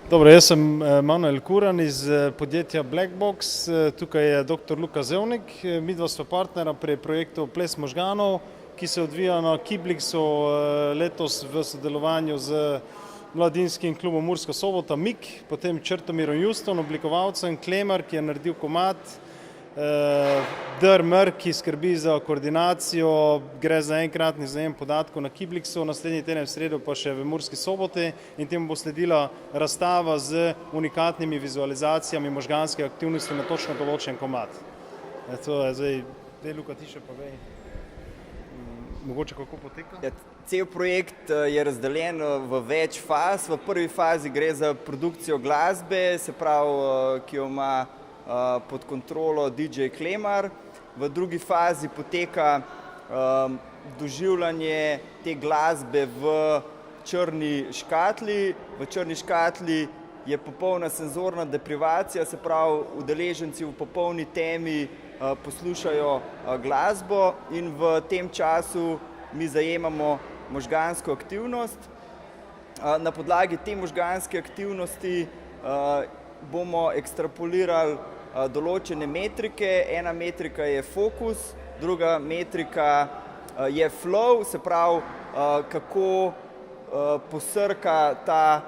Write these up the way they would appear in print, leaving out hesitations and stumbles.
Dobro, jaz sem Manuel Kuran iz podjetja Blackbox, tukaj je dr. Luka Zevnik, midva sva partnera pri projektu Ples možganov, ki se odvija na Kiblixu letos v sodelovanju z mladinskim klubom Murska Sobota MIK, potem Črtomirom Juston, oblikovalcem, Klemar, ki je naredil komad, DRMR, ki skrbi za koordinacijo, gre za enkratni zajem podatkov na Kiblixu, naslednji teden v sredo pa še v Murski Soboti in temu bo sledila razstava z unikatnimi vizualizacijami možganske aktivnosti na točno določen komad. To je zdaj, Luka, ti še povej, mogoče kako poteka? Cel projekt je razdeljen v več faz. V prvi fazi gre za produkcijo glasbe, se pravi, ki jo ima pod kontrolo DJ Klemar. V drugi fazi poteka doživljanje te glasbe v črni škatli. V črni škatli je popolna senzorna deprivacija, se pravi, udeleženci v popolni temi poslušajo glasbo in v tem času mi zajemamo možgansko aktivnost. Na podlagi te možganske aktivnosti bomo ekstrapolirali določene metrike. Ena metrika je fokus, druga metrika je flow, se pravi, kako posrka ta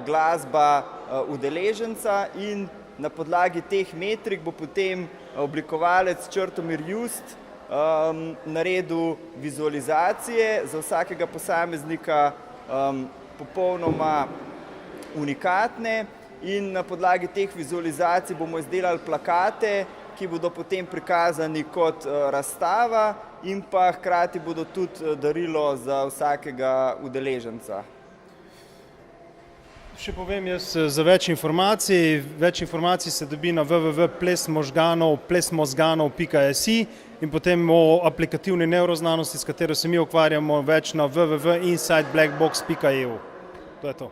glasba udeleženca, in na podlagi teh metrik bo potem oblikovalec Črtomir Just naredil vizualizacije za vsakega posameznika popolnoma unikatne, in na podlagi teh vizualizacij bomo izdelali plakate, ki bodo potem prikazani kot razstava in pa hkrati bodo tudi darilo za vsakega udeleženca. Še povem jaz za več informacij se dobi na www.plesmozganov.si in potem o aplikativni nevroznanosti, s katero se mi ukvarjamo, več na www.insideblackbox.eu. To je to.